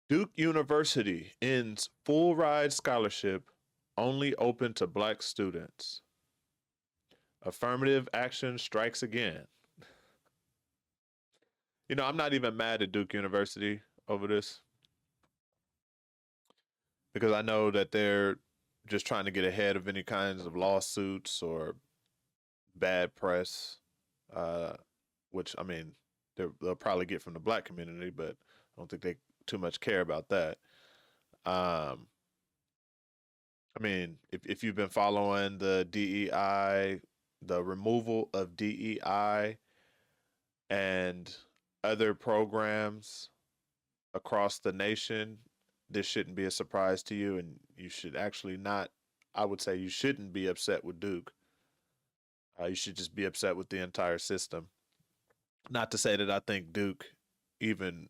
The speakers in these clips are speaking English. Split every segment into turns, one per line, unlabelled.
Duke University ends full ride scholarship only open to black students. Affirmative action strikes again. You know, I'm not even mad at Duke University over this because I know that they're just trying to get ahead of any kinds of lawsuits or bad press, uh, which I mean, they'll probably get from the black community, but I don't think they too much care about that. Um, I mean, if you've been following the DEI, the removal of DEI and other programs across the nation, this shouldn't be a surprise to you, and you should actually not. I would say you shouldn't be upset with Duke. You should just be upset with the entire system. Not to say that I think Duke even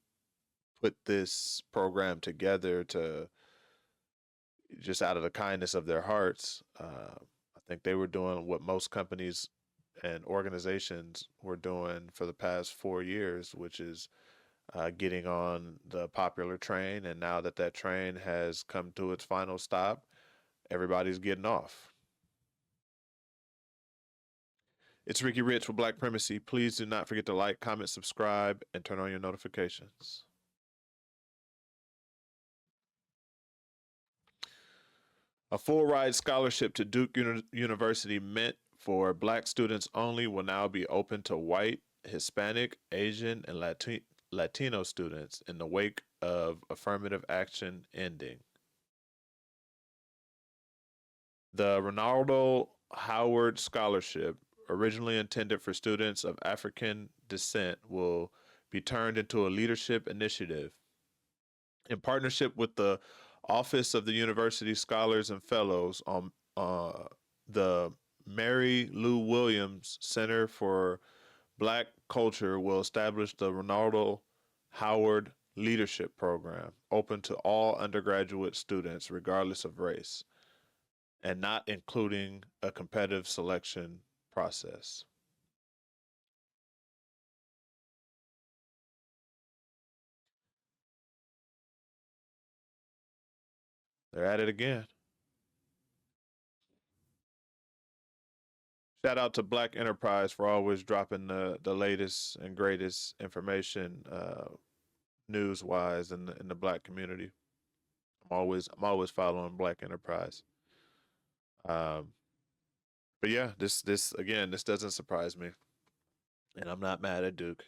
put this program together to just out of the kindness of their hearts. I think they were doing what most companies and organizations were doing for the past 4 years, which is getting on the popular train. And now that that train has come to its final stop, everybody's getting off. It's Ricky Rich for Black Primacy. Please do not forget to like, comment, subscribe, and turn on your notifications. A full ride scholarship to Duke University meant for black students only will now be open to white, Hispanic, Asian, and Latino students in the wake of affirmative action ending. The Ronaldo Howard Scholarship, originally intended for students of African descent, will be turned into a leadership initiative. In partnership with the Office of the University Scholars and Fellows on the Mary Lou Williams Center for Black Culture will establish the Ronaldo Howard Leadership Program, open to all undergraduate students regardless of race, and not including a competitive selection process. They're at it again. Shout out to Black Enterprise for always dropping the latest and greatest information, news wise in the Black community. I'm always following Black Enterprise. Um, but yeah, this again, this doesn't surprise me, and I'm not mad at Duke.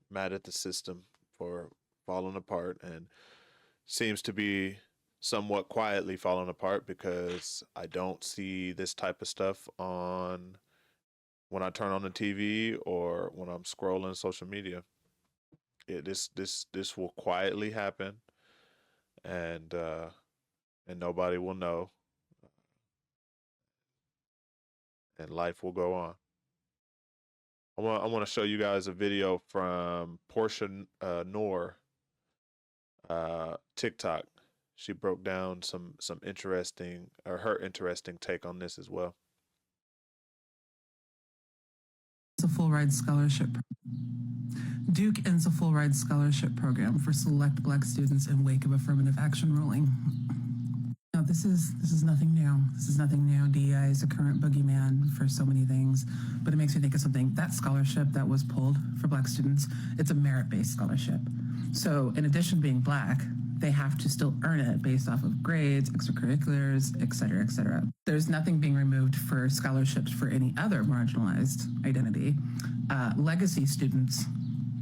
Mad at the system for falling apart, and seems to be somewhat quietly falling apart because I don't see this type of stuff on when I turn on the TV or when I'm scrolling social media. This will quietly happen, and nobody will know, and life will go on. I want to show you guys a video from Portia Noor TikTok. She broke down some interesting or her interesting take on this as well.
It's a full ride scholarship. Duke ends a full ride scholarship program for select black students in wake of affirmative action ruling. Now, this is nothing new. This is nothing new. DEI is a current boogeyman for so many things, but it makes me think of something. That scholarship that was pulled for black students, it's a merit-based scholarship. So in addition to being black, they have to still earn it based off of grades, extracurriculars, et cetera, et cetera. There's nothing being removed for scholarships for any other marginalized identity. Legacy students,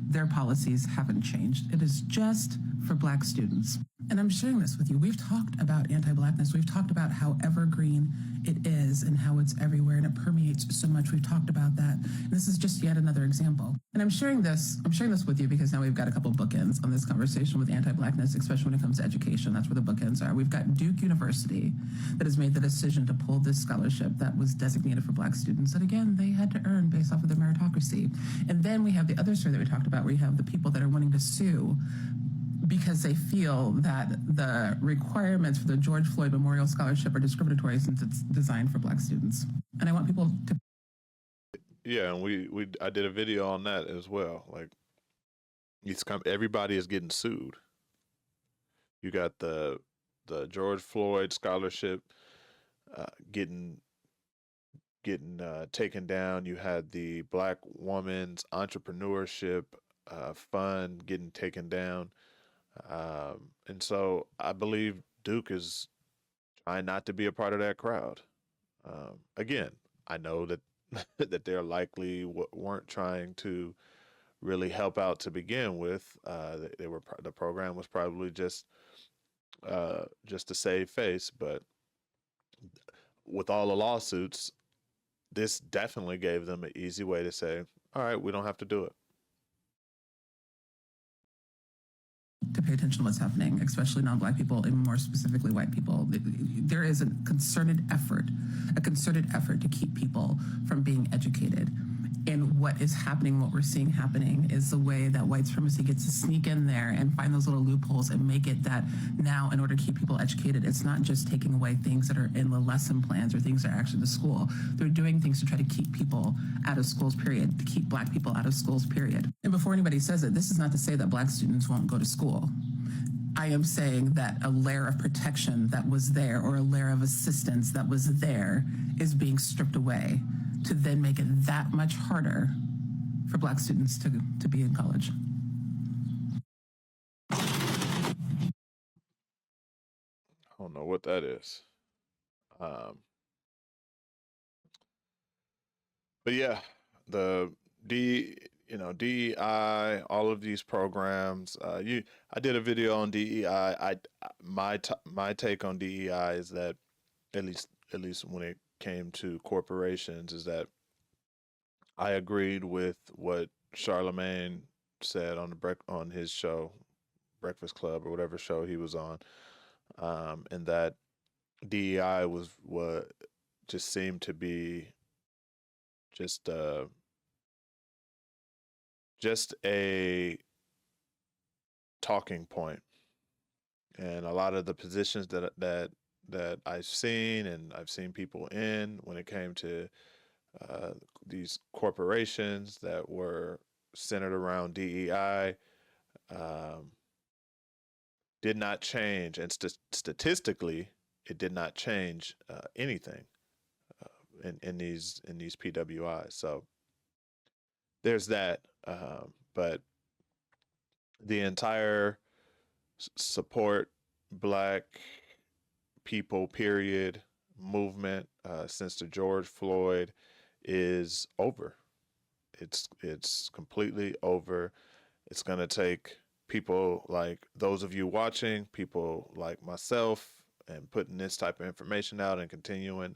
their policies haven't changed. It is just for black students. And I'm sharing this with you. We've talked about anti-blackness. We've talked about how evergreen it is and how it's everywhere and it permeates so much. We've talked about that. And this is just yet another example. And I'm sharing this with you because now we've got a couple bookends on this conversation with anti-blackness, especially when it comes to education. That's where the bookends are. We've got Duke University that has made the decision to pull this scholarship that was designated for black students that, again, they had to earn based off of their meritocracy. And then we have the other story that we talked about where you have the people that are wanting to sue because they feel that the requirements for the George Floyd Memorial Scholarship are discriminatory since it's designed for black students. And I want people to...
Yeah, and I did a video on that as well. Like everybody is getting sued. You got the George Floyd scholarship uh, getting taken down. You had the Black Woman's Entrepreneurship Fund getting taken down, and so I believe Duke is trying not to be a part of that crowd. Again, I know that that they're likely weren't trying to really help out to begin with. They were the program was probably just to save face, but with all the lawsuits, this definitely gave them an easy way to say, "All right, we don't have to do it."
To pay attention to what's happening, especially non-Black people and more specifically white people. There is a concerted effort to keep people from being educated. And what is happening, what we're seeing happening, is the way that white supremacy gets to sneak in there and find those little loopholes and make it that now, in order to keep people educated, it's not just taking away things that are in the lesson plans or things that are actually in the school. They're doing things to try to keep people out of schools, period, to keep Black people out of schools, period. And before anybody says it, this is not to say that Black students won't go to school. I am saying that a layer of protection that was there or a layer of assistance that was there is being stripped away to then make it that much harder for Black students to be in college.
I don't know what that is. Um, but yeah, the DEI, all of these programs. I did a video on DEI. My take on DEI is that at least when it came to corporations, is that I agreed with what Charlemagne said on on his show, Breakfast Club or whatever show he was on, and that DEI was what just seemed to be just uh just a talking point, and a lot of the positions that I've seen people in when it came to uh, these corporations that were centered around DEI, um, did not change, and statistically, it did not change anything in these PWIs. So there's that. But the entire support Black people period movement since the George Floyd is over. It's completely over. It's gonna take people like those of you watching, people like myself, and putting this type of information out and continuing,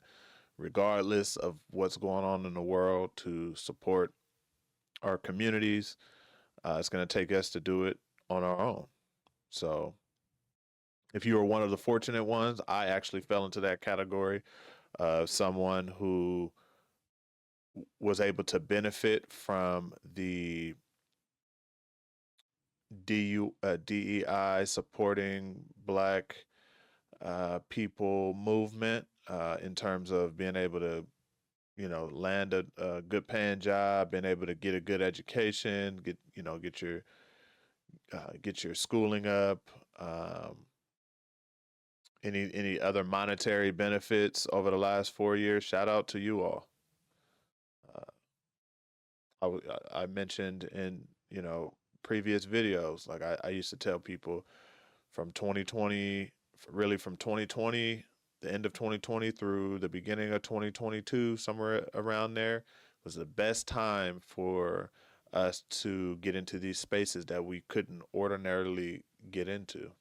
regardless of what's going on in the world, to support our communities. It's going to take us to do it on our own. So, if you are one of the fortunate ones, I actually fell into that category of someone who was able to benefit from the DEI supporting Black people movement in terms of being able to, land a good paying job, being able to get a good education, get your schooling up, any other monetary benefits over the last 4 years. Shout out to you all. Uh, I mentioned in previous videos, like I used to tell people from 2020, really from 2020, the end of 2020 through the beginning of 2022, somewhere around there, was the best time for us to get into these spaces that we couldn't ordinarily get into.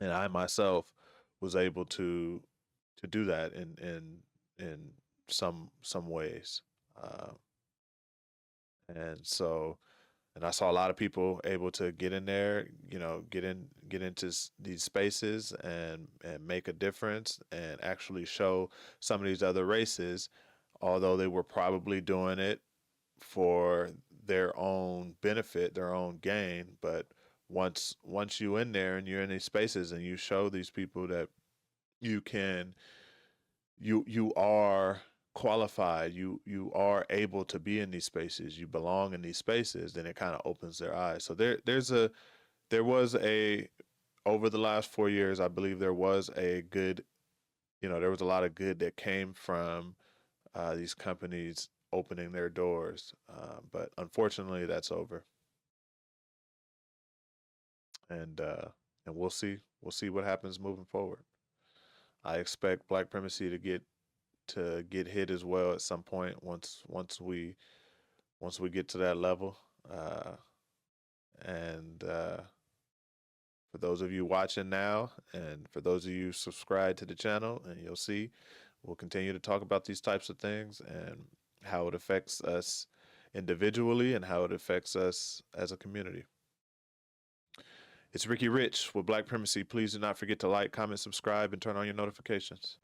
And I myself was able to do that in some ways. Uh, and so and I saw a lot of people able to get in there, get into these spaces and make a difference and actually show some of these other races, although they were probably doing it for their own benefit, their own gain, but once you in there and you're in these spaces and you show these people that you can you are qualified, you are able to be in these spaces, you belong in these spaces, then it kind of opens their eyes. So there was a over the last 4 years, I believe there was a good, there was a lot of good that came from these companies opening their doors, but unfortunately, that's over, and we'll see what happens moving forward. I expect Black Primacy to get hit as well at some point once we get to that level. Uh, and For those of you watching now, and for those of you subscribed to the channel, and you'll see, we'll continue to talk about these types of things and how it affects us individually and how it affects us as a community. It's Ricky Rich with Black Primacy. Please do not forget to like, comment, subscribe, and turn on your notifications.